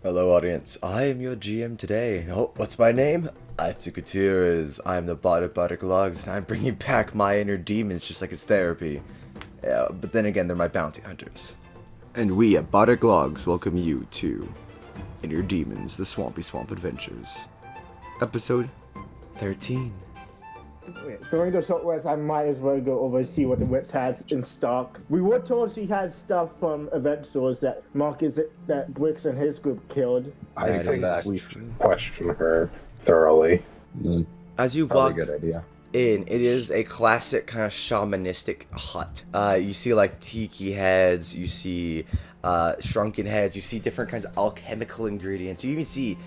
Hello audience, I am your GM today. Oh, what's my name? Gutierrez. I'm the Bardic Logs, and I'm bringing back my inner demons just like it's therapy. Yeah, but then again, they're my bounty hunters. And we at Bardic Logs welcome you to Inner Demons, the Swampy Swamp Adventures. Episode 13. During the short rest, I might as well go over and see what the witch has in stock. We were told she has stuff from Adventures that Marcus, that Bricks and his group killed. I think we should question her thoroughly. As you Probably walk a good idea. in, it is a classic kind of shamanistic hut. You see like tiki heads, you see shrunken heads, you see different kinds of alchemical ingredients. You even see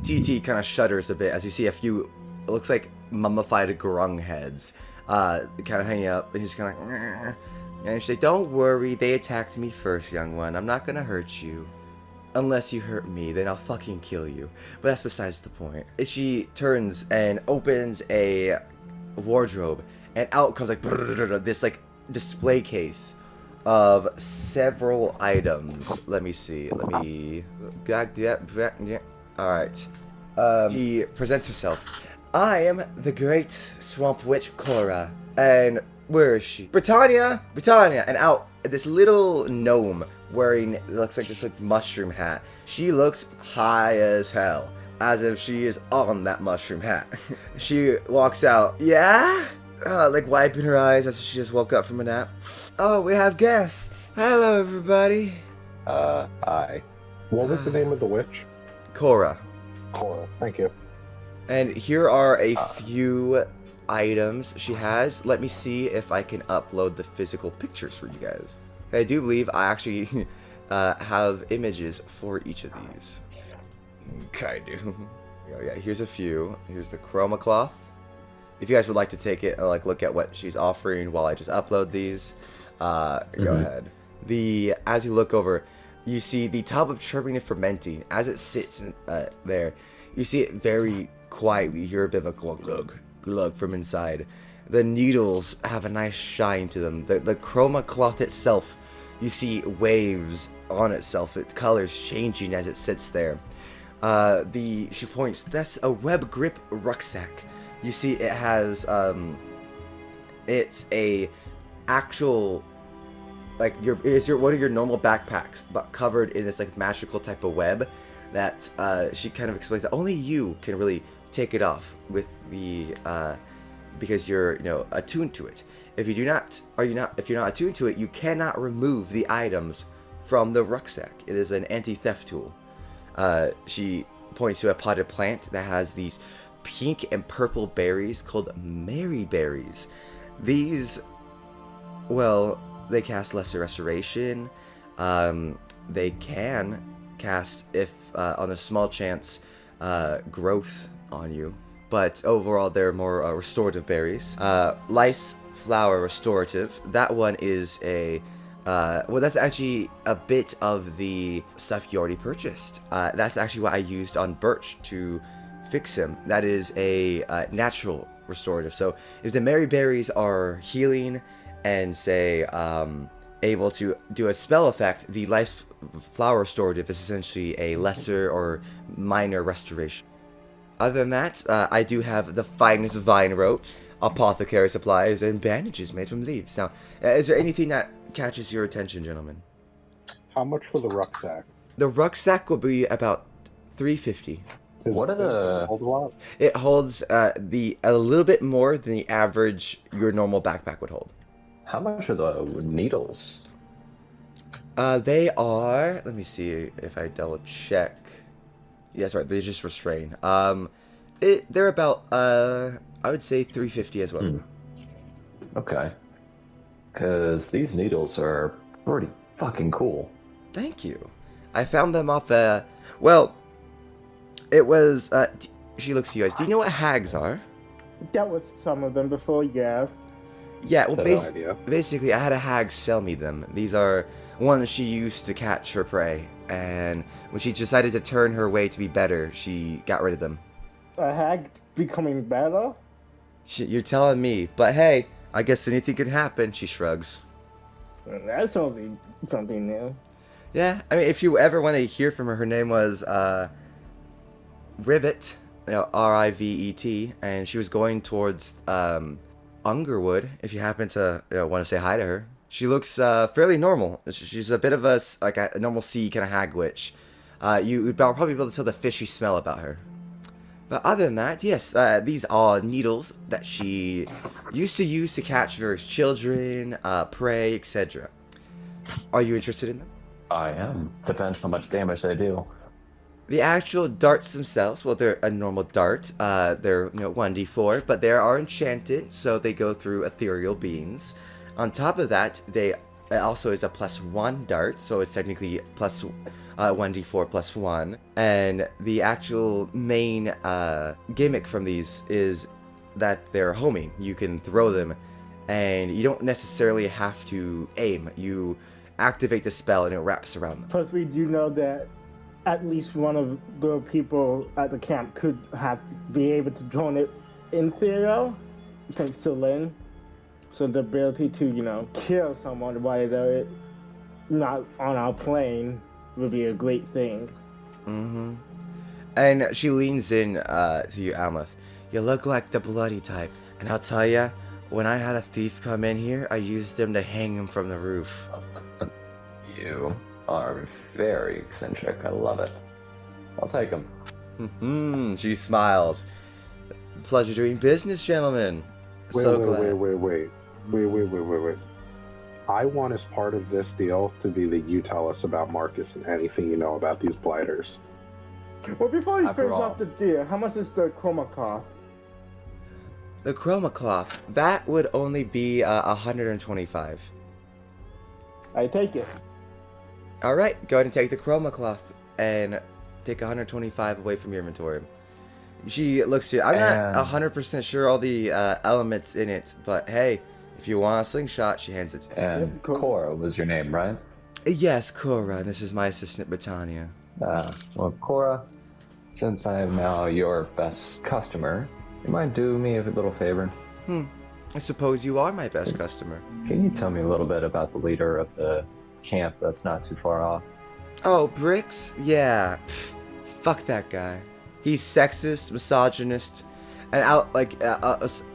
TT kind of shudders a bit as you see a few, it looks like mummified grung heads kind of hanging up, and he's kind of like, and she's like, don't worry, they attacked me first, young one. I'm not gonna hurt you. Unless you hurt me, then I'll fucking kill you. But that's besides the point. She turns and opens a wardrobe, and out comes like this like display case of several items. Let me see. Alright. She presents herself. I am the great swamp witch Cora. And where is she? Britannia! And out, this little gnome wearing, it looks like this like mushroom hat. She looks high as hell, as if she is on that mushroom hat. She walks out. Yeah? Like wiping her eyes as she just woke up from a nap. Oh, we have guests. Hello, everybody. Hi. What was the name of the witch? Cora. Cora. Thank you. And here are a few items she has. Let me see if I can upload the physical pictures for you guys. I do believe I actually have images for each of these. Okay, do. Yeah, here's a few. Here's the chroma cloth. If you guys would like to take it and like look at what she's offering while I just upload these, go ahead. As you look over, you see the tub of churning and fermenting. As it sits there, you see it very quietly. You hear a bit of a glug glug glug from inside. The needles have a nice shine to them. The chroma cloth itself, you see waves on itself. Its colors changing as it sits there. She points. That's a web grip rucksack. You see it has it's a actual like one of your normal backpacks, but covered in this like magical type of web that she kind of explains that only you can really take it off with the because you're attuned to it. If you're not attuned to it, you cannot remove the items from the rucksack. It is an anti-theft tool. She points to a potted plant that has these pink and purple berries called Mary berries. These, well, they cast lesser restoration. They can cast, if on a small chance, growth on you. But overall, they're more restorative berries. Lice flower restorative. That one is a that's actually a bit of the stuff you already purchased. That's actually what I used on Birch to fix him. That is a natural restorative. So if the Mary berries are healing and say able to do a spell effect, the life flower restorative is essentially a lesser or minor restoration. Other than that, I do have the finest vine ropes, apothecary supplies, and bandages made from leaves. Now, is there anything that catches your attention, gentlemen? How much for the rucksack? The rucksack will be about $350. What are the- Hold a lot. It holds a little bit more than the average your normal backpack would hold. How much are the needles? They are. Let me see if I double check. Yes, right. They just restrain. They're about I would say $350 as well. Okay. Because these needles are pretty fucking cool. Thank you. I found them off well, it was she looks at you guys. Do you know what hags are? Dealt with some of them before, yeah. Yeah, well, No idea. basically, I had a hag sell me them. These are ones she used to catch her prey, and when she decided to turn her way to be better, she got rid of them. A hag becoming better? You're telling me, but hey, I guess anything could happen, she shrugs. That sounds like something new. Yeah, I mean, if you ever want to hear from her, her name was Rivet, Rivet, and she was going towards Underwood. If you happen to want to say hi to her, she looks fairly normal. She's a bit of a normal sea kind of hag witch. You would probably be able to tell the fishy smell about her. But other than that, yes, these are needles that she used to use to catch various children, prey, etc. Are you interested in them? I am. Depends how much damage they do. The actual darts themselves, well, they're a normal dart. They're 1d4, but they are enchanted, so they go through ethereal beings. On top of that, it also is a +1 dart, so it's technically plus 1d4 +1. And the actual main gimmick from these is that they're homing. You can throw them, and you don't necessarily have to aim. You activate the spell, and it wraps around them. Plus, we do know that at least one of the people at the camp could be able to drone it in theory, thanks to Lynn. So the ability to, kill someone while they're not on our plane would be a great thing. Mm-hmm. And she leans in to you, Amleth. You look like the bloody type. And I'll tell ya, when I had a thief come in here, I used him to hang him from the roof. You are very eccentric. I love it. I'll take them. She smiles. Pleasure doing business, gentlemen. Wait, So wait, glad. wait. I want as part of this deal to be that you tell us about Marcus and anything you know about these blighters. Well, before you After finish all. off the deal, how much is the chroma cloth? The chroma cloth, that would only be 125. I take it. All right, go ahead and take the chroma cloth and take 125 away from your inventory. She looks at you. I'm not 100% sure all the elements in it, but hey, if you want a slingshot, she hands it to you. And Yep, cool. Cora was your name, right? Yes, Cora. This is my assistant, Britannia. Well, Cora, since I am now your best customer, you might do me a little favor. I suppose you are my best customer. Can you tell me a little bit about the leader of the camp that's not too far off? Oh, Bricks? Yeah. Fuck that guy. He's sexist, misogynist, and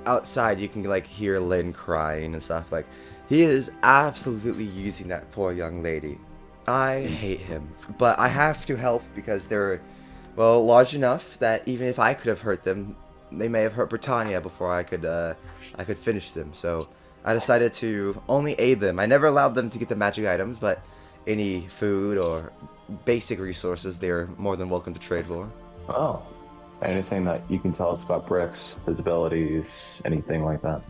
outside you can hear Lynn crying and stuff. He is absolutely using that poor young lady. I hate him, but I have to help because they're, large enough that even if I could have hurt them, they may have hurt Britannia before I could finish them. So I decided to only aid them. I never allowed them to get the magic items, but any food or basic resources they're more than welcome to trade for. Oh, anything that you can tell us about Bricks, his abilities, anything like that?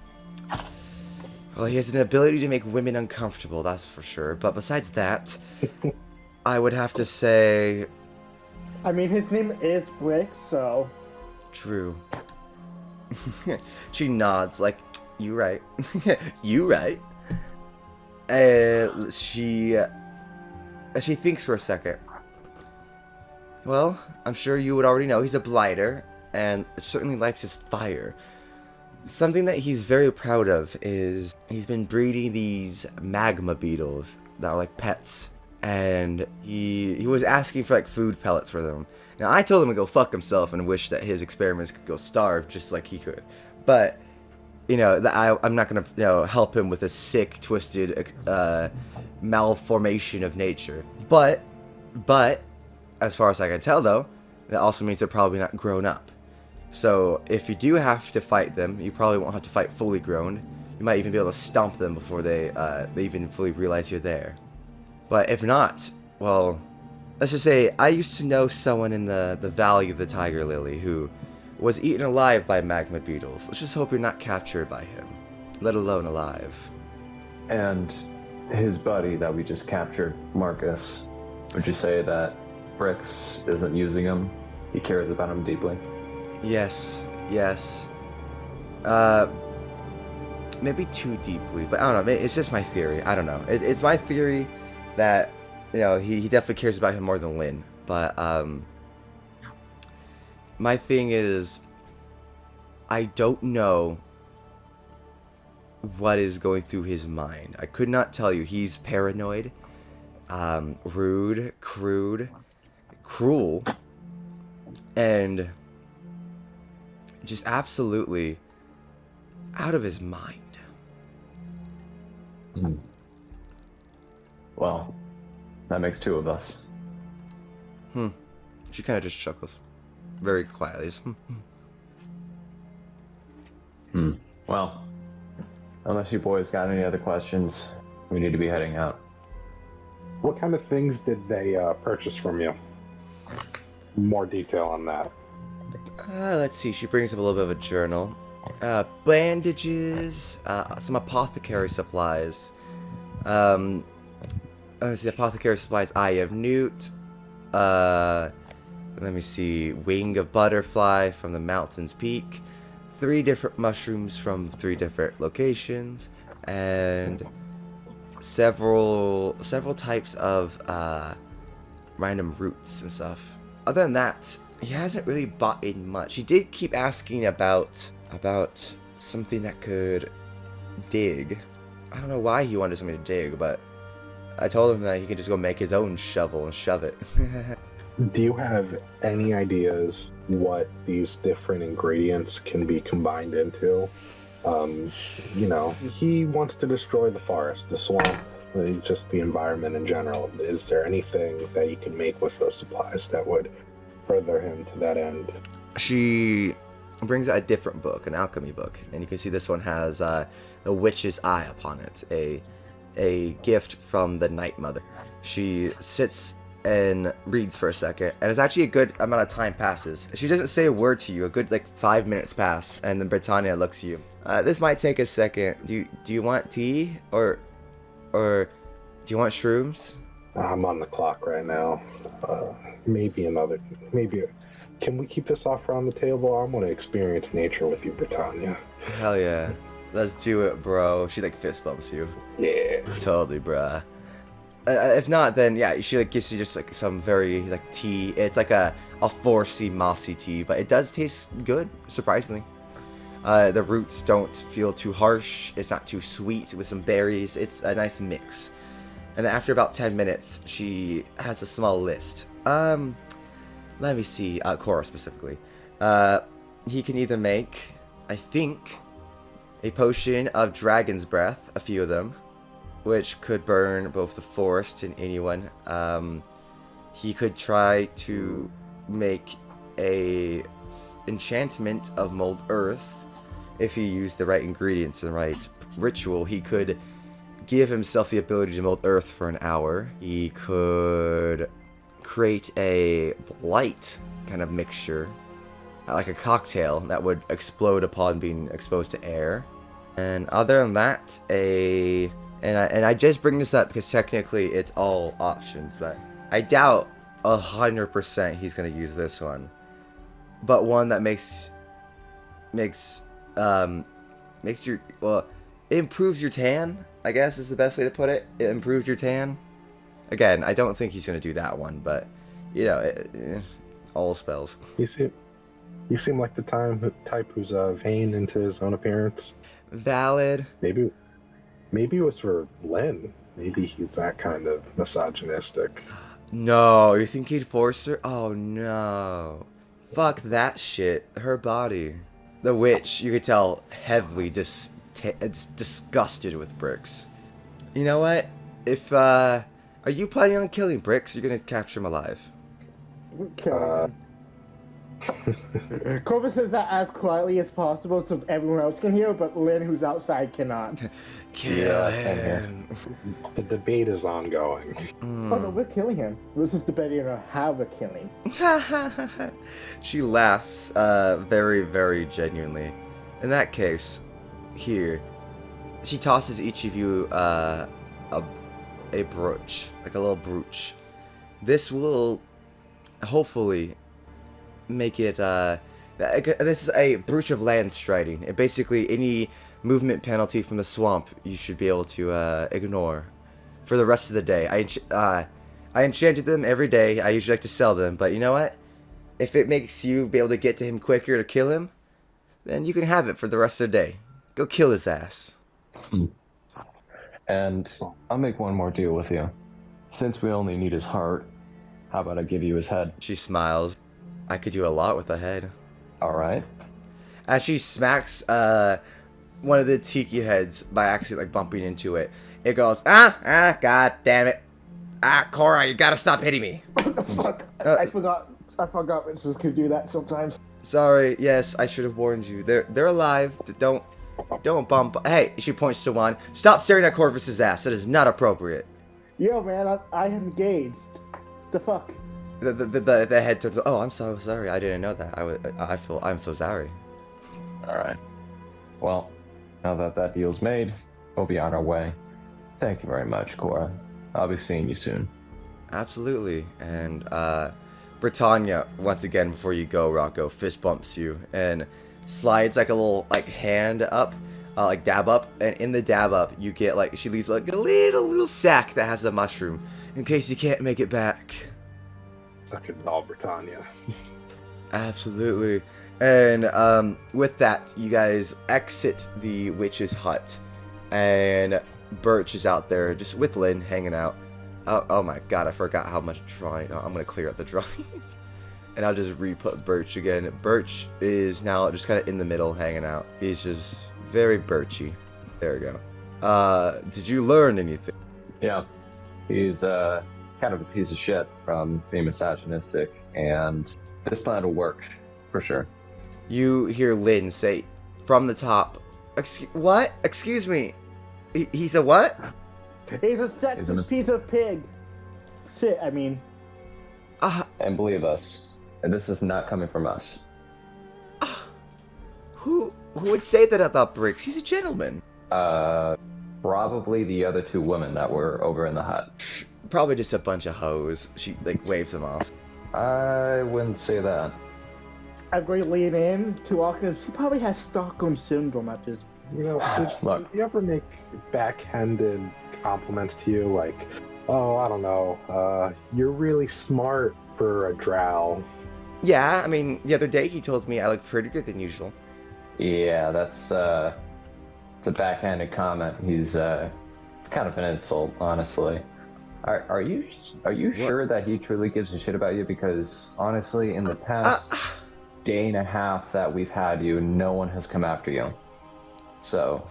Well, he has an ability to make women uncomfortable, that's for sure. But besides that, I would have to say... I mean, his name is Brick, so... True. She nods you right. You right. She thinks for a second. Well, I'm sure you would already know he's a blighter, and certainly likes his fire. Something that he's very proud of is he's been breeding these magma beetles that are like pets, and he was asking for food pellets for them. Now I told him to go fuck himself and wish that his experiments could go starve just like he could, but I'm not gonna help him with a sick, twisted malformation of nature. But as far as I can tell, though, that also means they're probably not grown up. So if you do have to fight them, you probably won't have to fight fully grown. You might even be able to stomp them before they even fully realize you're there. But if not, well, let's just say I used to know someone in the Valley of the Tiger Lily who was eaten alive by magma beetles. Let's just hope you're not captured by him, let alone alive. And his buddy that we just captured, Marcus, would you say that Bricks isn't using him? He cares about him deeply? Yes. Maybe too deeply, but I don't know. It's just my theory. I don't know. It's my theory that he definitely cares about him more than Lynn. But my thing is, I don't know what is going through his mind. I could not tell you. He's paranoid. rude, crude, cruel, and just absolutely out of his mind. Well, that makes 2 of us. She kind of just chuckles, very quietly. Just, Well, unless you boys got any other questions, we need to be heading out. What kind of things did they purchase from you? More detail on that. Let's see. She brings up a little bit of a journal. Bandages, some apothecary supplies. Let's see, apothecary supplies. Eye of Newt. Let me see. Wing of butterfly from the mountain's peak. 3 different mushrooms from 3 different locations, and several types of random roots and stuff. Other than that, he hasn't really bought in much. He did keep asking about something that could dig. I don't know why he wanted something to dig, but I told him that he could just go make his own shovel and shove it. Do you have any ideas what these different ingredients can be combined into? He wants to destroy the forest, the swamp, just the environment in general. Is there anything that you can make with those supplies that would further him to that end? She brings out a different book, an alchemy book, and you can see this one has the Witch's Eye upon it, a gift from the Night Mother. She sits and reads for a second, and it's actually a good amount of time passes. She doesn't say a word to you. A good 5 minutes pass, and then Britannia looks at you. This might take a second. Do you want tea or do you want shrooms? I'm on the clock right now. Can we keep this offer on the table? I want to experience nature with you, Britannia. Hell yeah. Let's do it, bro. She fist bumps you. Yeah. Totally, bruh. If not, then yeah, she gives you just some very tea. It's a foresty, mossy tea, but it does taste good, surprisingly. The roots don't feel too harsh. It's not too sweet with some berries. It's a nice mix. And then after about 10 minutes, she has a small list. Let me see. Cora specifically. He can either make, I think, a potion of dragon's breath, a few of them, which could burn both the forest and anyone. He could try to make a enchantment of mold earth. If he used the right ingredients and the right ritual, he could give himself the ability to mold earth for an hour. He could create a blight kind of mixture, like a cocktail that would explode upon being exposed to air. And other than that, and I just bring this up because technically it's all options, but I doubt 100% he's gonna use this one. But one that makes your, well, it improves your tan, I guess is the best way to put it. It improves your tan. Again, I don't think he's gonna do that one, but all spells. You seem like the type who's vain into his own appearance. Valid. Maybe it was for Lynn. Maybe he's that kind of misogynistic. No, you think he'd force her? Oh no. Fuck that shit. Her body. The witch, you could tell, heavily disgusted with Bricks. You know what? If, are you planning on killing Bricks? You're gonna capture him alive. Kill him. Corvis says that as quietly as possible so everyone else can hear, but Lynn, who's outside, cannot. Kill him. The debate is ongoing. Oh no, we're killing him. This is debating on how we're killing. She laughs, very, very genuinely. In that case, here, she tosses each of you a brooch, like a little brooch. This will hopefully make it this is a brooch of land striding. It basically any movement penalty from the swamp you should be able to ignore for the rest of the day. I enchanted them every day. I usually like to sell them, but you know what, if it makes you be able to get to him quicker to kill him, then you can have it for the rest of the day. Go kill his ass. And I'll make one more deal with you. Since we only need his heart, how about I give you his head? She smiles. I could do a lot with a head. Alright. As she smacks one of the tiki heads by accident, like bumping into it, it goes, god damn it. Cora, you gotta stop hitting me. What the fuck? I forgot witches could do that sometimes. Sorry, yes, I should have warned you. They're alive. Don't bump. Hey, she points to one. Stop staring at Corvis's ass. That is not appropriate. Yo, man, I engaged. The fuck? The head turns. Oh, I'm so sorry. I didn't know that. I'm so sorry. Alright. Well, now that deal's made, we'll be on our way. Thank you very much, Cora. I'll be seeing you soon. Absolutely. And Britannia, once again, before you go, Rocco, fist bumps you and slides like a little hand up, like dab up, and in the dab up you get like she leaves like a little sack that has a mushroom in case you can't make it back. Suck it all, Britannia. Absolutely. And with that, you guys exit the witch's hut, and Birch is out there just with Lynn hanging out. Oh my god, I forgot how much drawing. I'm gonna clear out the drawings. And I'll just re-put Birch again. Birch is now just kind of in the middle hanging out. He's just very birchy. There we go. Did you learn anything? Yeah. He's kind of a piece of shit from being misogynistic, and this plan will work, for sure. You hear Lynn say from the top, what? Excuse me. He's a what? He's a sexist piece of pig. Shit, I mean. And believe us, this is not coming from us. Who would say that about Briggs? He's a gentleman. Probably the other two women that were over in the hut. Probably just a bunch of hoes. She like waves them off. I wouldn't say that. I lean in to all because he probably has Stockholm syndrome at this. You know, Look. do you ever make backhanded compliments to you, like, oh, I don't know, you're really smart for a drow? Yeah, I mean, the other day he told me I look prettier than usual. Yeah, that's it's a backhanded comment. He's it's kind of an insult, honestly. Are you sure that he truly gives a shit about you? Because honestly, in the past day and a half that we've had you, no one has come after you. So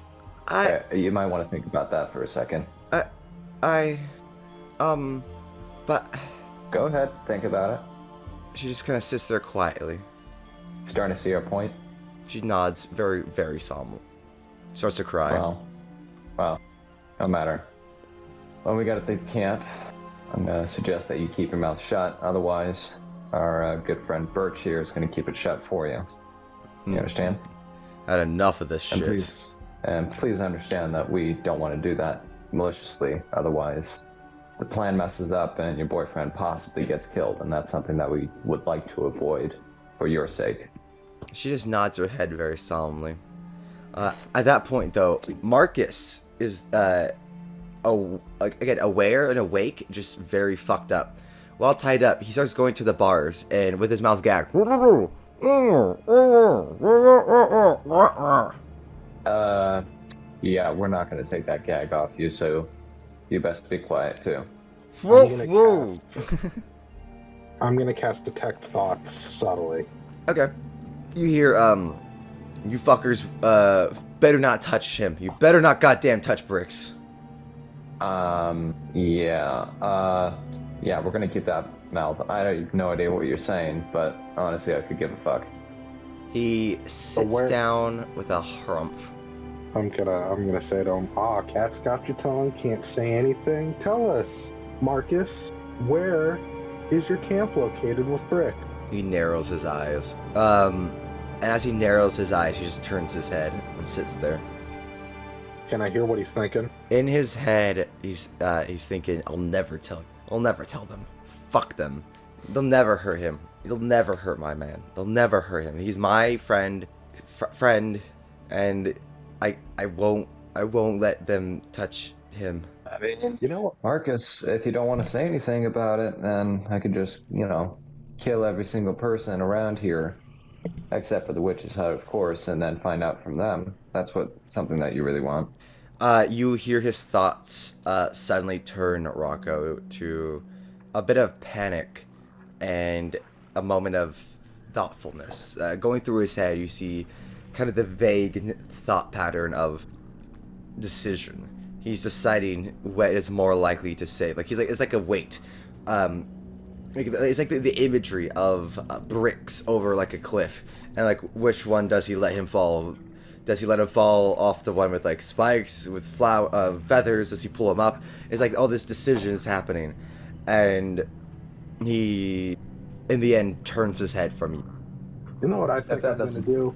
you might want to think about that for a second. But Go ahead, think about it. she just kind of sits there quietly. Starting to see our point? She nods very, very solemnly. Starts to cry. Well, no matter. When we get at the camp, I'm gonna suggest that you keep your mouth shut. Otherwise, our good friend Birch here is gonna keep it shut for you. You understand? I had enough of this And shit. please understand that we don't want to do that maliciously. Otherwise, the plan messes up and your boyfriend possibly gets killed, and that's something that we would like to avoid for your sake. She just nods her head very solemnly. At that point, though, Marcus is again aware and awake, just very fucked up. While tied up, he starts going to the bars and with his mouth gagged. Yeah, we're not going to take that gag off you, so you best be quiet too. I'm gonna cast Detect Thoughts subtly. Okay. You hear, you fuckers, better not touch him. You better not goddamn touch Bricks. Yeah, we're gonna keep that mouth. I have no idea what you're saying, but honestly, I could give a fuck. He sits down with a harumph. I'm gonna say to him, cat's got your tongue, can't say anything. Tell us, Marcus, where is your camp located with Brick? He narrows his eyes. And as he narrows his eyes, he just turns his head and sits there. Can I hear what he's thinking? In his head, he's thinking, I'll never tell them. Fuck them. They'll never hurt him. They'll never hurt my man. They'll never hurt him. He's my friend, and I won't let them touch him. I mean, you know what, Marcus, if you don't want to say anything about it, then I could just, kill every single person around here, except for the witch's hut, of course, and then find out from them. That's something that you really want. You hear his thoughts suddenly turn Rocco to a bit of panic and a moment of thoughtfulness. Going through his head, you see kind of the vague thought pattern of decision. He's deciding what is more likely to say. Like it's like a weight. It's like the imagery of bricks over like a cliff, and like which one does he let him fall? Does he let him fall off the one with like spikes with feathers? Does he pull him up? It's like all this decisions happening, and he, in the end, turns his head from you. You know what I think I'm gonna do?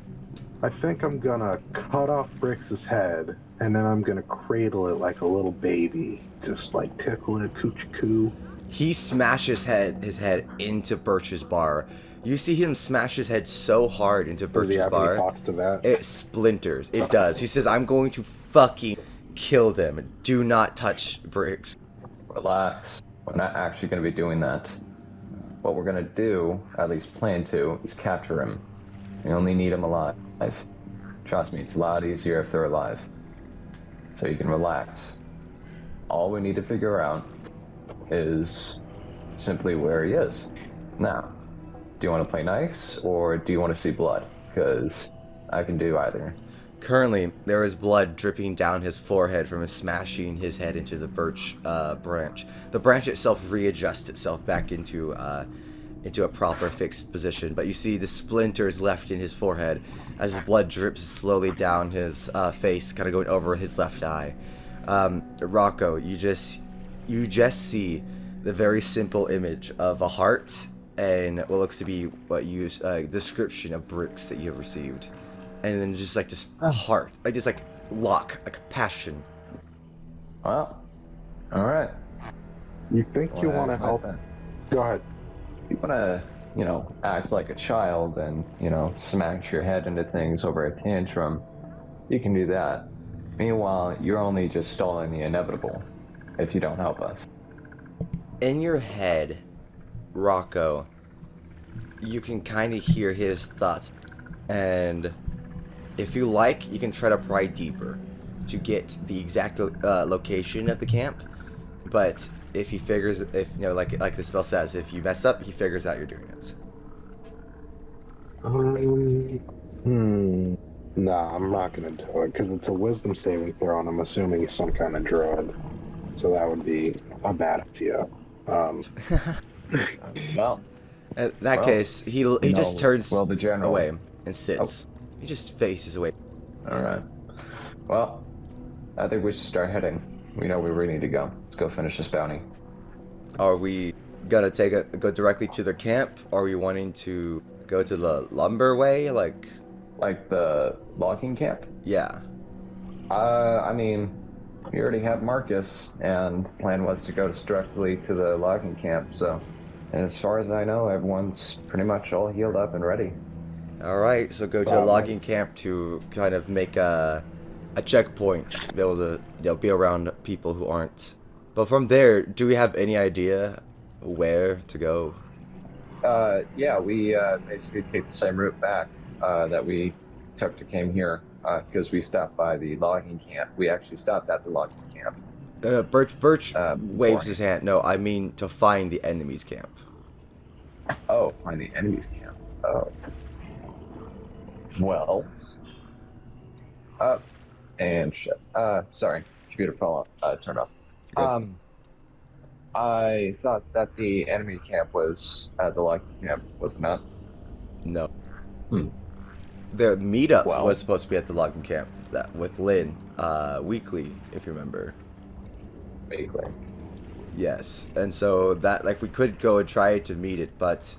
I think I'm gonna cut off Brix's head, and then I'm gonna cradle it like a little baby, just like tickle it, coo-choo-coo. He smashes his head into Birch's bar. You see him smash his head so hard into Birch's bar, thoughts to that? it splinters. It does. He says, "I'm going to fucking kill them. Do not touch Briggs." Relax. We're not actually going to be doing that. What we're going to do, at least plan to, is capture him. We only need him alive. Trust me, it's a lot easier if they're alive. So you can relax. All we need to figure out is simply where he is. Now, do you want to play nice, or do you want to see blood? Because I can do either. Currently, there is blood dripping down his forehead from his smashing his head into the birch branch. The branch itself readjusts itself back into a proper fixed position, but you see the splinters left in his forehead as his blood drips slowly down his face, kind of going over his left eye. Rocco, you just see the very simple image of a heart and what looks to be what you description of bricks that you have received, and then just like this heart, like this like lock, like a passion. Well, all right. You think you want to help? Go ahead. You want to, act like a child and, smash your head into things over a tantrum, you can do that. Meanwhile, you're only just stalling the inevitable if you don't help us. In your head, Rocco, you can kind of hear his thoughts, and if you like, you can try to pry deeper to get the exact location of the camp. But if he figures, like the spell says, if you mess up, he figures out you're doing it. Nah, I'm not gonna do it because it's a wisdom saving throw, and I'm assuming he's some kind of druid, so that would be a bad idea. Well, In that case, he just turns the general away and sits. He just faces away. All right. Well, I think we should start heading. We know where we need to go. Let's go finish this bounty. Are we gonna go directly to their camp? Or are we wanting to go to the lumber way? Like the logging camp? Yeah. I mean, we already have Marcus, and the plan was to go directly to the logging camp, so... And as far as I know, everyone's pretty much all healed up and ready. Alright, so go to the logging camp to kind of make a checkpoint, be able to be around people who aren't. But from there, do we have any idea where to go? Yeah, we basically take the same route back that we came here, because we stopped by the logging camp. We actually stopped at the logging camp. No, Birch waves his hand. No, I mean to find the enemy's camp. Oh, find the enemy's camp. Oh. Well. And shit. Sorry. Computer fell off. Turned off. Good. I thought that the enemy camp was at the logging camp, was it not? No. The meetup Well. was supposed to be at the logging camp with Lynn, weekly, if you remember. Vaguely. Yes, and so that we could go and try to meet it, but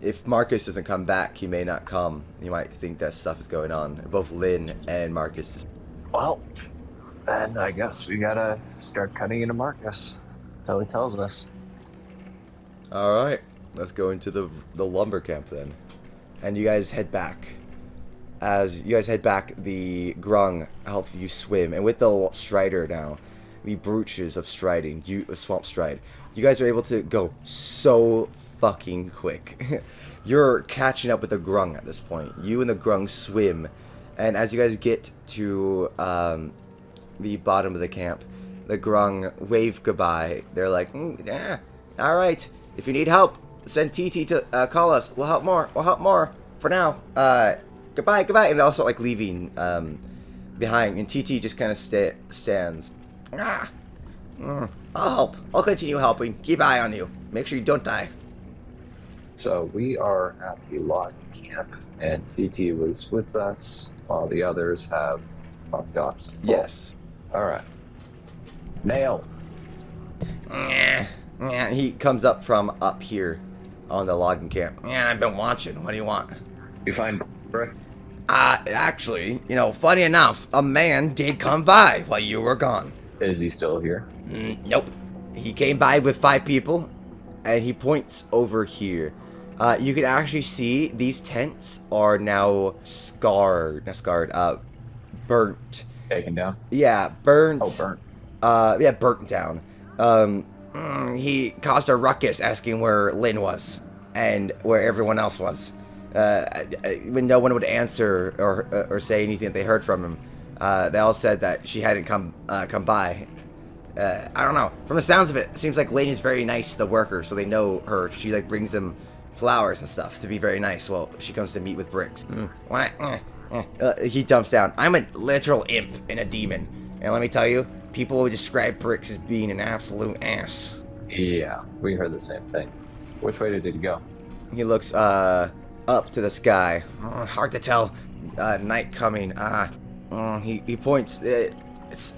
if Marcus doesn't come back, he may not come. He might think that stuff is going on. Both Lynn and Marcus. Well, then I guess we gotta start cutting into Marcus until he tells us. All right, let's go into the lumber camp then, and you guys head back. As you guys head back, the grung help you swim, and with the strider now, the brooches of striding, swamp stride, you guys are able to go so fucking quick. You're catching up with the grung at this point. You and the grung swim, and as you guys get to the bottom of the camp. The grung wave goodbye. They're like, yeah, all right. If you need help, send TT to call us. We'll help more. We'll help more. For now, goodbye, goodbye. And they also like leaving behind. And TT just kind of stands. I'll help. I'll continue helping. Keep an eye on you. Make sure you don't die. So we are at the log camp, and TT was with us while the others have fucked off. Cool. Yes. All right. Nail. He comes up from up here on the logging camp. Yeah, I've been watching. What do you want? You find Brick? Actually, funny enough, a man did come by while you were gone. Is he still here? Nope. He came by with 5 people, and he points over here. You can actually see these tents are now burnt. Taken down? Yeah, burnt. Oh, burnt. Yeah, burnt down. He caused a ruckus asking where Lynn was and where everyone else was. When no one would answer or say anything that they heard from him, they all said that she hadn't come by. I don't know. From the sounds of it, it seems like Lynn is very nice to the workers, so they know her. She like brings them flowers and stuff to be very nice while she comes to meet with Bricks. What? He dumps down. I'm a literal imp and a demon, and let me tell you, people would describe Bricks as being an absolute ass. Yeah, we heard the same thing. Which way did he go? He looks up to the sky. Hard to tell. Night coming. He points. It's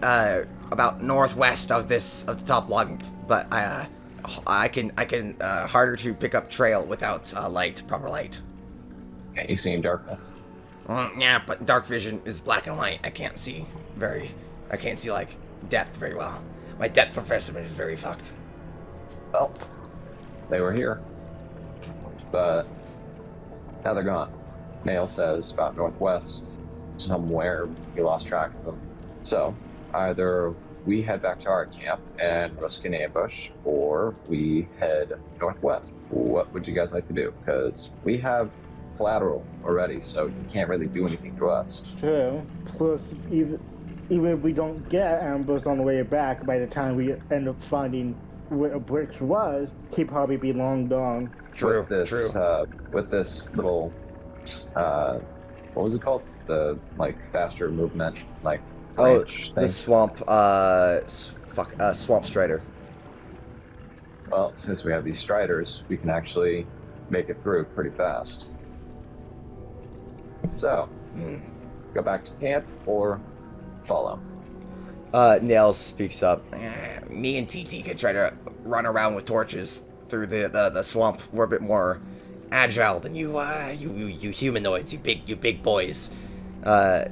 about northwest of the top log, but I can harder to pick up trail without proper light. Can't you see in darkness? Yeah, but dark vision is black and white. I can't see like depth very well. My depth of perception is very fucked. Well, they were here, but now they're gone. Nail says about northwest, somewhere. He lost track of them. So either we head back to our camp and risk an ambush, or we head northwest. What would you guys like to do? Because we have collateral already, so you can't really do anything to us. It's true. Plus, even if we don't get ambushed on the way back, by the time we end up finding where Bricks was, he'd probably be long gone. True. With this little, what was it called? The faster movement, branch thing. The swamp. Swamp strider. Well, since we have these striders, we can actually make it through pretty fast. So, go back to camp or follow. Nails speaks up. Me and TT could try to run around with torches through the swamp. We're a bit more agile than you humanoids, you big boys.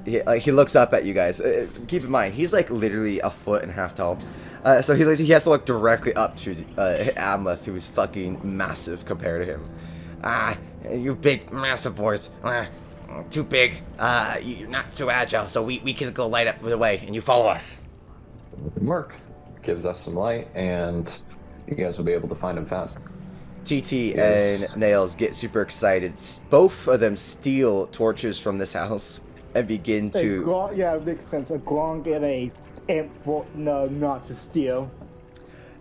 He looks up at you guys. Keep in mind, he's like literally a foot and a half tall. So he has to look directly up to Amleth, who's fucking massive compared to him. You big, massive boys. Too big. You're not too agile, so we can go light up the way, and you follow us. It can work. Gives us some light, and you guys will be able to find him faster. TT and Nails get super excited. Both of them steal torches from this house and begin to... Yeah, it makes sense. A Gronk and a imp, no, not to steal.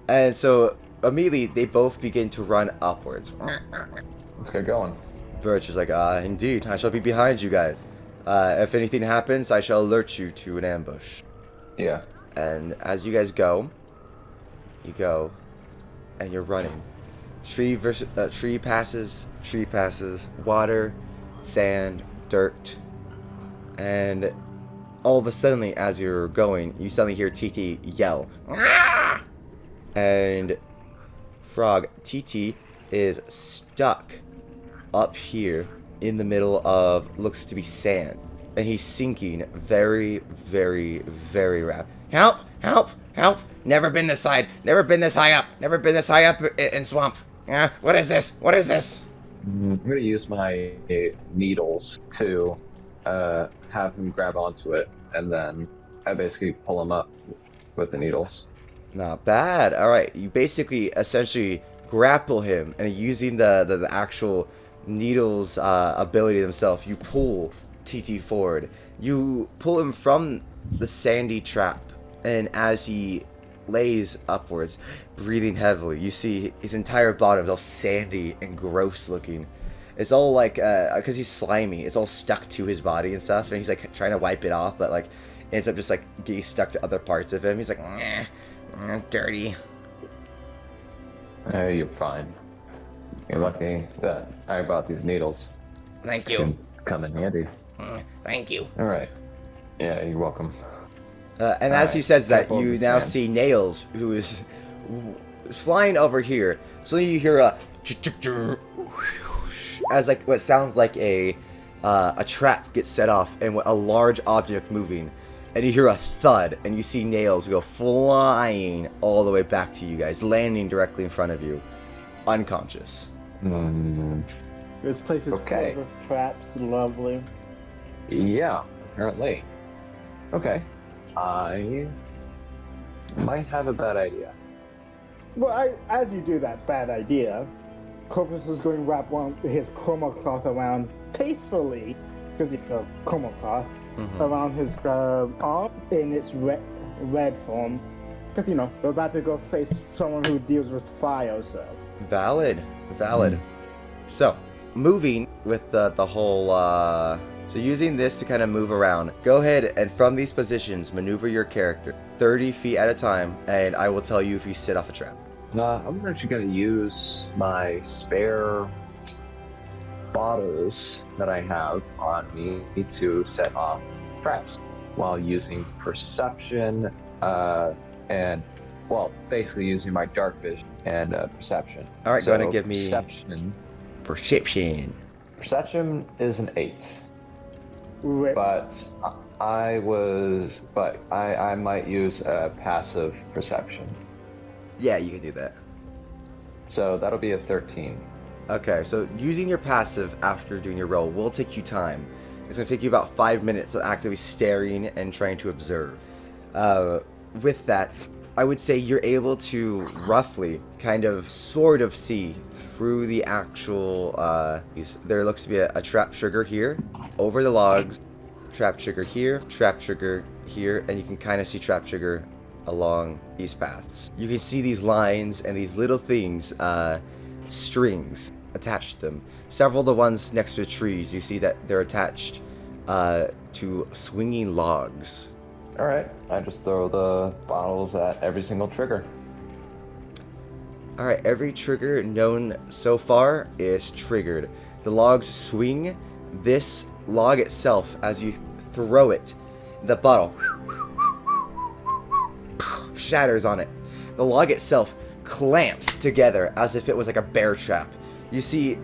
And so, immediately, they both begin to run upwards. Let's get going. Birch is like, indeed, I shall be behind you guys. If anything happens, I shall alert you to an ambush. Yeah. And as you guys go, and you're running. Tree passes, water, sand, dirt, and all of a sudden, as you're going, you suddenly hear TT yell. Ah! And Frog, TT is stuck up here in the middle of, looks to be sand, and he's sinking very, very, very rapid. Help! Help! Help! Never been this high up. Never been this high up in swamp. What is this? What is this? I'm gonna use my needles to have him grab onto it, and then I basically pull him up with the needles. Not bad. All right, you basically essentially grapple him, and using the actual needles ability themselves, you pull TT forward. You pull him from the sandy trap And as he lays upwards, breathing heavily, you see his entire bottom is all sandy and gross looking. It's all like, because he's slimy, it's all stuck to his body and stuff, and he's like trying to wipe it off, but like ends up just like getting stuck to other parts of him. He's like, dirty. You're fine. You're lucky that I bought these needles. Thank you. Can come in handy. Thank you. All right. Yeah, you're welcome. And as he says that, Careful you of the now sand. see Nails, who is flying over here. So you hear a as like what sounds like a trap gets set off and a large object moving, and you hear a thud, and you see Nails go flying all the way back to you guys, landing directly in front of you, unconscious. This place is Okay. full of traps. Lovely. Yeah, apparently. Okay. I might have a bad idea. Well, as you do that bad idea, Corvis is going to wrap his chroma cloth around tastefully, because it's a chroma cloth, around his arm in its red form. Because, you know, we're about to go face someone who deals with fire, so. Valid. So, moving with the whole, so using this to kind of move around, go ahead and from these positions, maneuver your character 30 feet at a time, and I will tell you if you set off a trap. I'm actually going to use my spare bottles that I have on me to set off traps while using perception and, well, basically using my dark vision and perception. All right, so go ahead and give me perception. Perception is an 8, but I might use a passive perception. Yeah, you can do that. So that'll be a 13. Okay, so using your passive after doing your roll will take you time. It's going to take you about 5 minutes of actively staring and trying to observe. With that, I would say you're able to roughly kind of sort of see through the actual, there looks to be a trap trigger here, over the logs, trap trigger here, and you can kind of see trap trigger along these paths. You can see these lines and these little things, strings attached to them. Several of the ones next to the trees, you see that they're attached to swinging logs. All right, I just throw the bottles at every single trigger. All right, every trigger known so far is triggered. The logs swing. This log itself, as you throw it, the bottle shatters on it. The log itself clamps together as if it was like a bear trap. You see,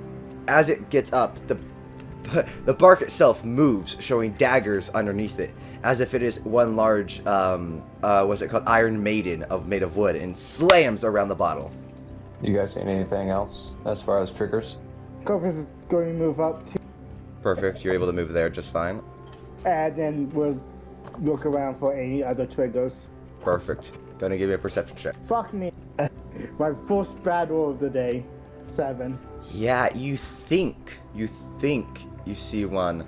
as it gets up, the bark itself moves, showing daggers underneath it, as if it is one large, what's it called, Iron Maiden made of wood, and slams around the bottle. You guys seen anything else as far as triggers? Corvis is going to move up to, Perfect, you're able to move there just fine. and then we'll look around for any other triggers. Perfect. Gonna give you a perception check. Fuck me. My first bad roll of the day. 7. Yeah, you think you see one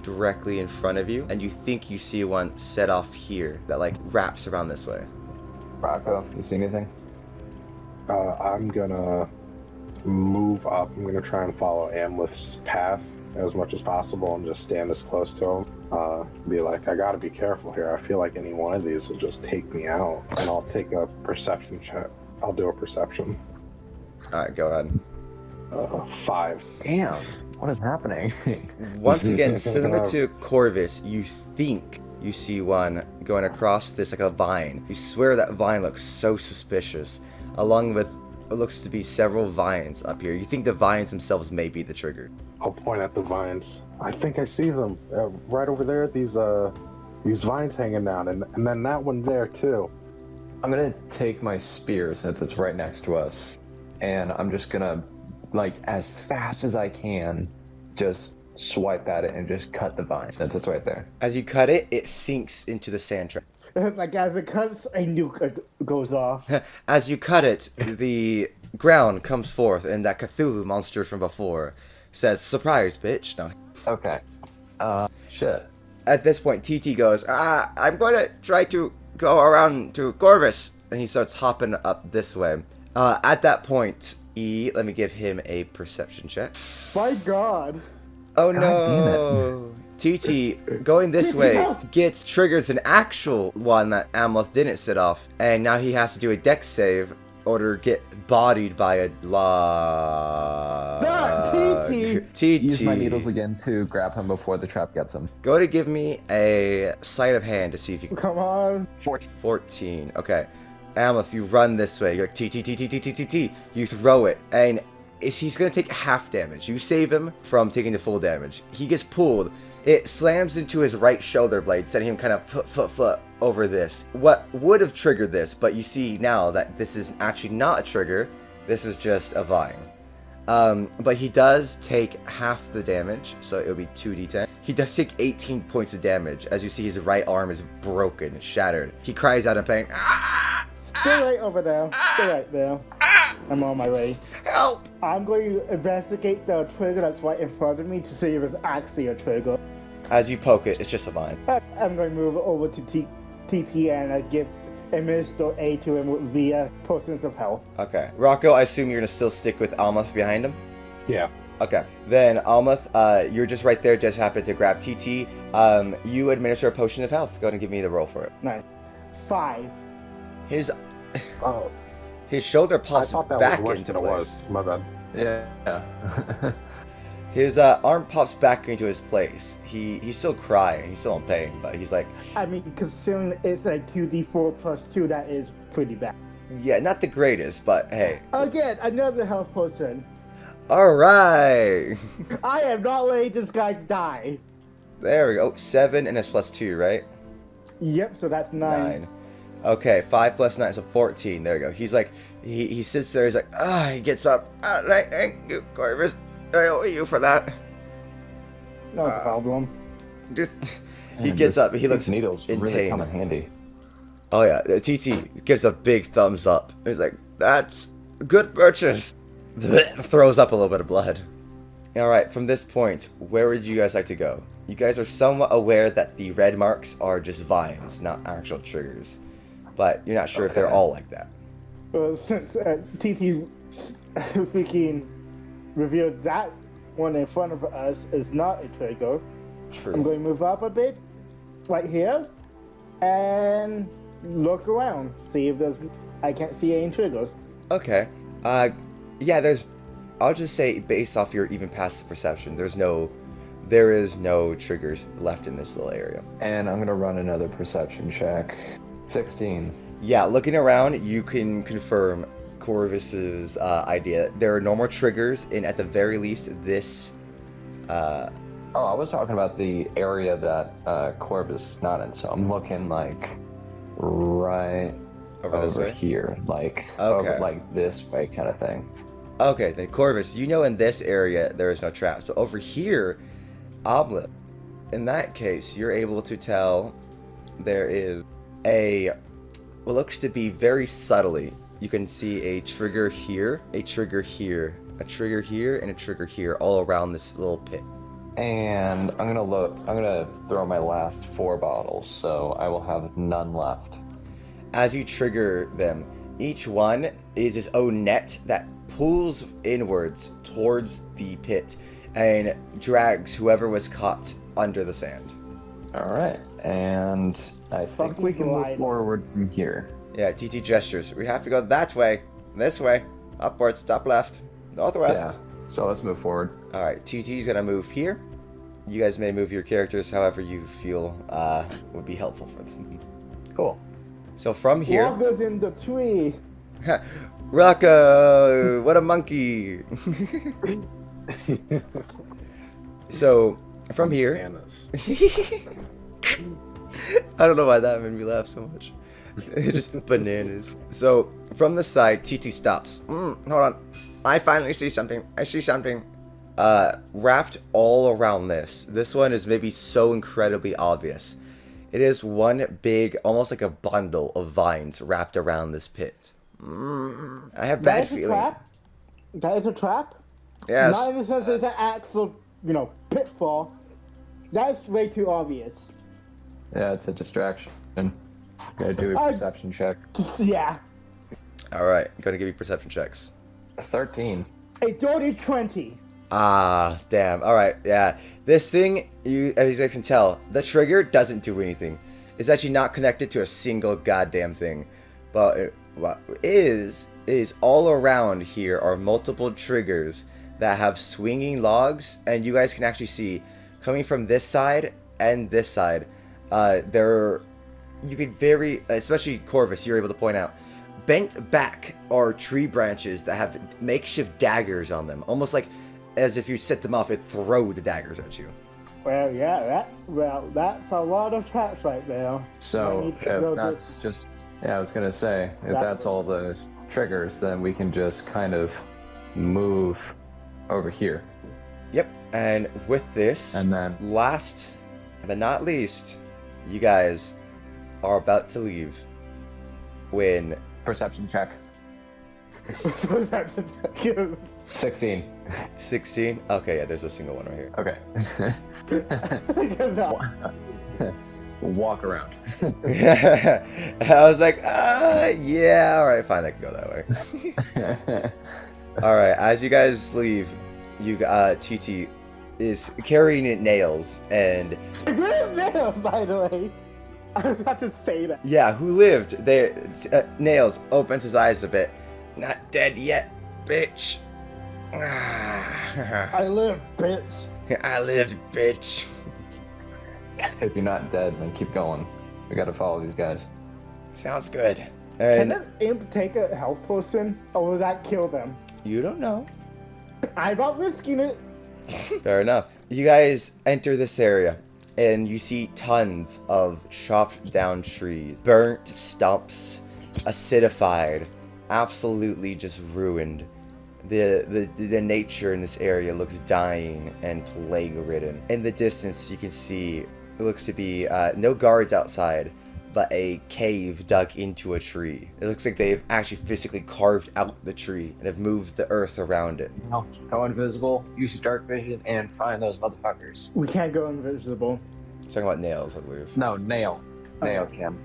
directly in front of you, and you think you see one set off here that like wraps around this way. Rocco, you see anything? I'm gonna move up. I'm gonna try and follow Amleth's path as much as possible and just stand as close to him. Be like, I gotta be careful here. I feel like any one of these will just take me out. And I'll take a perception check. I'll do a perception. Alright, go ahead. 5. Damn, what is happening? Once again, similar to Corvis, you think you see one going across this like a vine. You swear that vine looks so suspicious, along with what looks to be several vines up here. You think the vines themselves may be the trigger. I'll point at the vines. I think I see them right over there. These vines hanging down, and then that one there too. I'm gonna take my spear since it's right next to us, and I'm just gonna, like, as fast as I can, just swipe at it and just cut the vine since it's right there. As you cut it, it sinks into the sand trap. Like as it cuts, a nuke goes off. As you cut it, the ground comes forth, and that Cthulhu monster from before says, "Surprise, bitch." No. Okay. Shit. At this point, TT goes, I'm going to try to go around to Corvis. And he starts hopping up this way. At that point, let me give him a perception check. My God. Oh God no. TT, going this way, triggers an actual one that Amleth didn't set off. And now he has to do a dex save or get bodied by a log. TT. Use my needles again to grab him before the trap gets him. Go to give me a sleight of hand to see if you can. Come on. 14. Okay. Amleth, you run this way. You're like, T. You throw it, and he's going to take half damage. You save him from taking the full damage. He gets pulled. It slams into his right shoulder blade, sending him kind of foot over this. What would have triggered this, but you see now that this is actually not a trigger. This is just a vine. But he does take half the damage, so it'll be 2d10. He does take 18 points of damage. As you see, his right arm is broken, shattered. He cries out in pain. Stay right over there. Stay right there. I'm on my way. Help! I'm going to investigate the trigger that's right in front of me to see if it's actually a trigger. As you poke it, it's just a vine. I'm going to move over to TT and give administer aid to him via potions of health. Okay. Rocco, I assume you're going to still stick with Amleth behind him? Yeah. Okay. Then, Amleth, you're just right there, just happened to grab TT. You administer a potion of health. Go ahead and give me the roll for it. Nice. 5. His shoulder I pops thought that back was worse into than it place. was. My bad. Yeah. His arm pops back into his place. He's still crying. He's still in pain, but he's like, I mean, considering it's like 2d4 plus 2, that is pretty bad. yeah, not the greatest, but hey. Again, another health potion. All right. I am not letting this guy die. There we go. 7 and it's +2, right? Yep, so that's 9. 9. Okay, 5 plus 9, so 14. There we go. He's like, he sits there. He's like, he gets up. Thank you, Corvis. I owe you for that. No problem. He gets up. He looks needles in really pain. come in handy. Oh yeah, TT gives a big thumbs up. He's like, that's good purchase. Throws up a little bit of blood. All right, from this point, where would you guys like to go? You guys are somewhat aware that the red marks are just vines, not actual triggers. But you're not sure if they're all like that. Since TT freaking revealed that one in front of us is not a trigger, True. I'm going to move up a bit, right here, and look around, see if I can't see any triggers. Okay. Yeah, I'll just say based off your even passive perception, there is no triggers left in this little area. And I'm gonna run another perception check. 16. Yeah, looking around, you can confirm Corvis's idea. There are no more triggers, and at the very least, this. Oh, I was talking about the area that Corvis is not in. So I'm looking like right Over this way? here, like Okay. over like this way, kind of thing. Okay, then Corvis, you know in this area there is no traps, but over here, Amleth. In that case, you're able to tell there is what looks to be very subtly. You can see a trigger here, a trigger here, a trigger here, and a trigger here, all around this little pit. And I'm gonna throw my last 4 bottles, so I will have none left. As you trigger them, each one is its own net that pulls inwards towards the pit and drags whoever was caught under the sand. All right, and I think we can move forward from here. Yeah, TT gestures. We have to go that way, this way, upwards, top left, northwest. Yeah, so let's move forward. All right, TT's gonna move here. You guys may move your characters however you feel would be helpful for them. Cool. So from here, Rocco's in the tree. Rocco, what a monkey! So from here, Bananas. I don't know why that made me laugh so much. Just bananas. So from the side, TT stops. Hold on, I finally see something. I see something. Wrapped all around this. This one is maybe so incredibly obvious. It is one big, almost like a bundle of vines wrapped around this pit. I have bad feeling. Trap? That is a trap? Yes. Not in the sense it's an actual, pitfall. That's way too obvious. Yeah, it's a distraction. Gonna do a perception check. Yeah. All right, gonna give you perception checks. 13. A dirty 20. Ah, damn. All right, yeah. This thing, as you guys can tell, the trigger doesn't do anything. It's actually not connected to a single goddamn thing. But what is all around here are multiple triggers that have swinging logs, and you guys can actually see coming from this side and this side. You could especially Corvis, you're able to point out, bent back are tree branches that have makeshift daggers on them, almost like as if you set them off, it throw the daggers at you. Well, yeah, that's a lot of traps right there. So if that's just, I was gonna say, if that's all the triggers, then we can just kind of move over here. Yep, and with this, And then- last but not least, you guys are about to leave when Perception check. 16. 16. Okay, yeah, there's a single one right here. Okay. Walk around. I was like, yeah, all right, fine, I can go that way. All right, as you guys leave, TT is carrying nails, and nails, by the way. I was about to say that. yeah, who lived there? Nails opens his eyes a bit. Not dead yet, bitch. I live, bitch. I lived, bitch. If you're not dead, then keep going. We gotta follow these guys. Sounds good. Can And an imp take a health potion, or will that kill them? you don't know. I'm not risking it. Fair enough. You guys enter this area, and you see tons of chopped down trees, burnt stumps, acidified, absolutely just ruined. The nature in this area looks dying and plague-ridden. In the distance, you can see it looks to be no guards outside, but a cave dug into a tree. It looks like they've actually physically carved out the tree and have moved the earth around it. No. Go invisible, use your dark vision, and find those motherfuckers. We can't go invisible. Talking about Nails, I believe. No, Nail. Nail, Kim.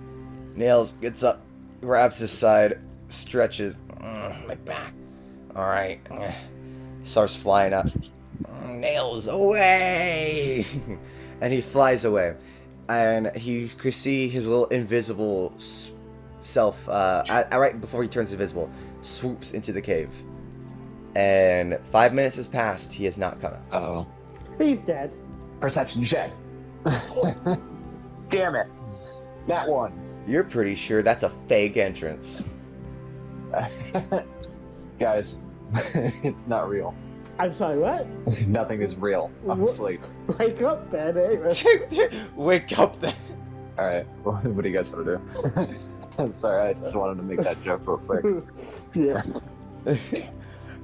Nails gets up, grabs his side, stretches. My back. Alright. Starts flying up. Nails, away! And he flies away. And he could see his little invisible self, right before he turns invisible, swoops into the cave. And 5 minutes has passed. He has not come out. Uh-oh. He's dead. Perception check. Damn it. That one. You're pretty sure that's a fake entrance. Guys, it's not real. I'm sorry, what? Nothing is real. I'm asleep. Wake up, then, eh? Wake up then. Alright, what do you guys want to do? I'm sorry, I just wanted to make that joke real quick. Yeah.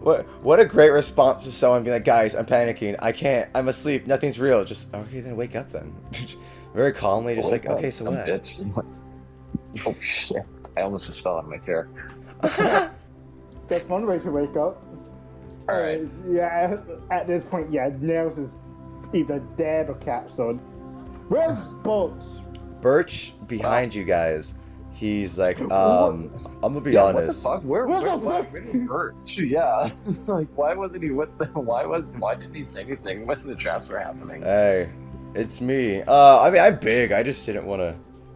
What a great response to someone being like, guys, I'm panicking. I can't. I'm asleep. Nothing's real. Just, okay, then wake up then. Very calmly, just like, okay, so what? Bitch. Oh shit. I almost just fell out of my chair. That's one way to wake up. Alright. Yeah, at this point, yeah, Nails is either dead or captured. Where's Bolts? Birch behind you guys. He's like, I'm gonna be honest. What the fuck? What the fuck? Where did Birch? Yeah. Like, why wasn't he with the? Why didn't he say anything when the traps were happening? Hey, it's me. I mean, I'm big. I just didn't want to.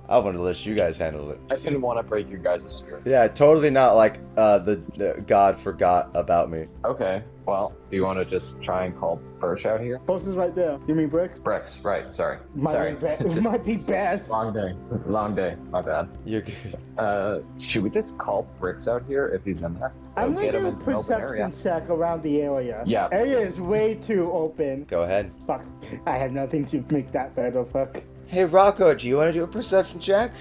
I wanted to let you guys handle it. I just didn't want to break your guys' spirit. Yeah, totally not like the God forgot about me. Okay. Well, do you want to just try and call Birch out here? Bolts is right there. You mean Bricks? Bricks, right? Sorry. Might be best. Long day. Long day. My bad. You're good. Should we just call Bricks out here if he's in there? I'm Get gonna him do into a an open area. perception check around the area. Yeah. Area is way too open. Go ahead. Fuck. I have nothing to make that better. Fuck. Hey Rocco, do you want to do a perception check?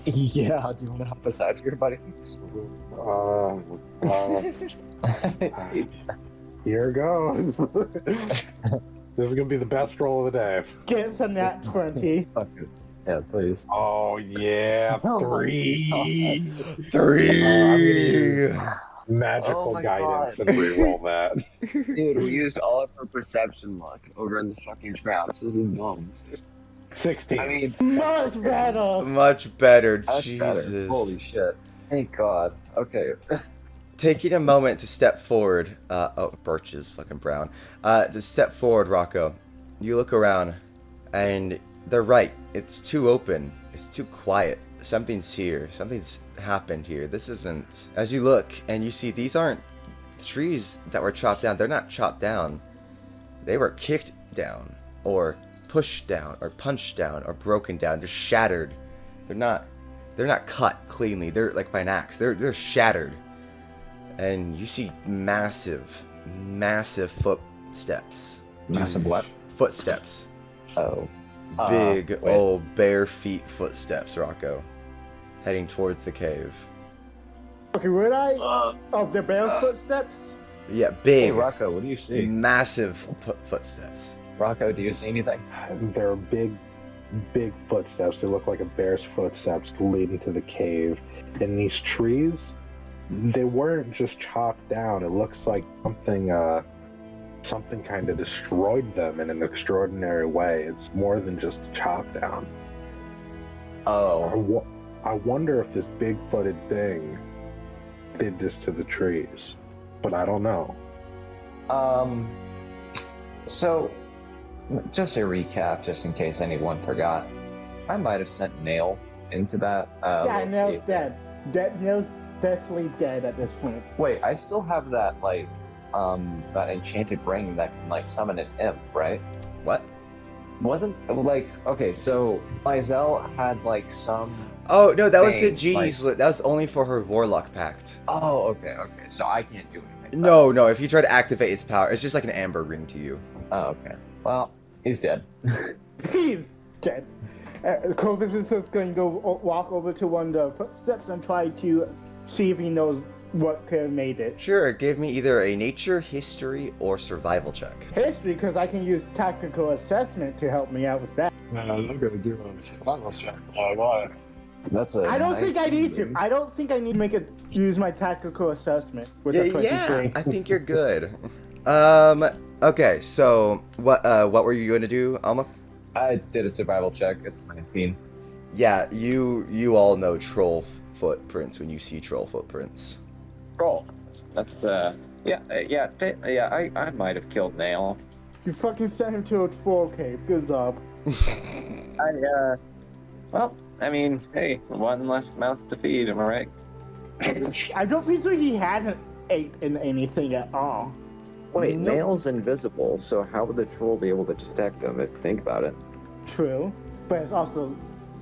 Yeah. Do you want to help us out here, buddy? Here goes. This is gonna be the best roll of the day. Get some nat 20. Fuck it. Yeah, please. Oh yeah, Oh my 3. 3. Magical Oh my guidance God. and re-roll that. Dude, we used all of our perception luck over in the fucking traps. This is dumb. 16. I mean, Much better. Much better. that's better. Jesus. Holy shit. Thank God. Okay. Taking a moment to step forward. Oh, Birch is fucking brown. To step forward, Rocco. You look around, and they're right. It's too open. It's too quiet. Something's here. Something's happened here. This isn't. As you look, and you see these aren't trees that were chopped down. They're not chopped down. They were kicked down, or pushed down, or punched down, or broken down. They're shattered. They're not cut cleanly. They're like by an axe. They're shattered. And you see massive footsteps. Massive what? Footsteps. Oh. Big wait. old bare feet footsteps, Rocco. Heading towards the cave. Okay, would I? Of the bear's footsteps? Yeah, Hey, big, Rocco, what do you see? massive footsteps. Rocco, do you see anything? There are big footsteps. They look like a bear's footsteps leading to the cave. And these trees, they weren't just chopped down. It looks like something kind of destroyed them in an extraordinary way. It's more than just a chop down. Oh. I wonder if this big-footed thing did this to the trees, but I don't know. So, just to recap, just in case anyone forgot, I might have sent Nail into that. Yeah, Nail's location. dead. Nail's definitely dead at this point. Wait, I still have that, like, that enchanted ring that can, like, summon an imp, right? What? Wasn't, like, okay, so Lizelle had, like, some... Oh no, that was the Thing, genie's. That was only for her warlock pact. Oh, okay, so I can't do anything. No, if you try to activate its power, it's just like an amber ring to you. Oh, okay. Well, he's dead. He's dead. Corvis is just going to go walk over to one of the footsteps and try to see if he knows what could have made it. Sure, give me either a nature, history, or survival check. History, because I can use tactical assessment to help me out with that. I'm gonna do a survival check. Why? That's a I don't think I need to. 19. I don't think I need to use my tactical assessment with a 23. Yeah, I think you're good. Okay, so what were you going to do, Amleth? I did a survival check. It's 19. Yeah, you all know troll footprints when you see troll footprints. Troll. That's the I might have killed Nail. You fucking sent him to a troll cave. Good job. Well, I mean, hey, one less mouth to feed, am I right? I don't think he hasn't ate in anything at all. Wait, Nope. Nail's invisible, so how would the troll be able to detect him if you think about it? True, but it's also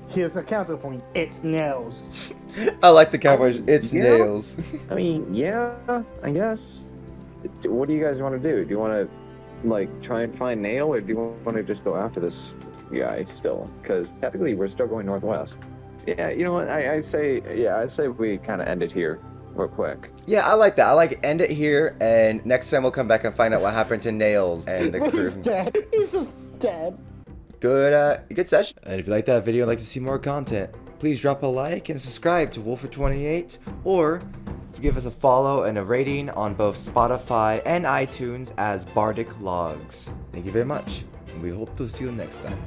here's a counterpoint. It's nails. I like the cowboys. It's Yeah. nails. I mean, yeah, I guess. What do you guys want to do? Do you want to, like, try and find Nail, or do you want to just go after this guy still? Because technically we're still going northwest. Yeah, you know what? I say we kind of end it here real quick. Yeah, I like that. I like end it here, and next time we'll come back and find out what happened to Nails and the But crew. he's dead. He's just dead. Good session. And if you like that video and like to see more content, please drop a like and subscribe to Wolfer28, or give us a follow and a rating on both Spotify and iTunes as Bardic Logs. Thank you very much, and we hope to see you next time.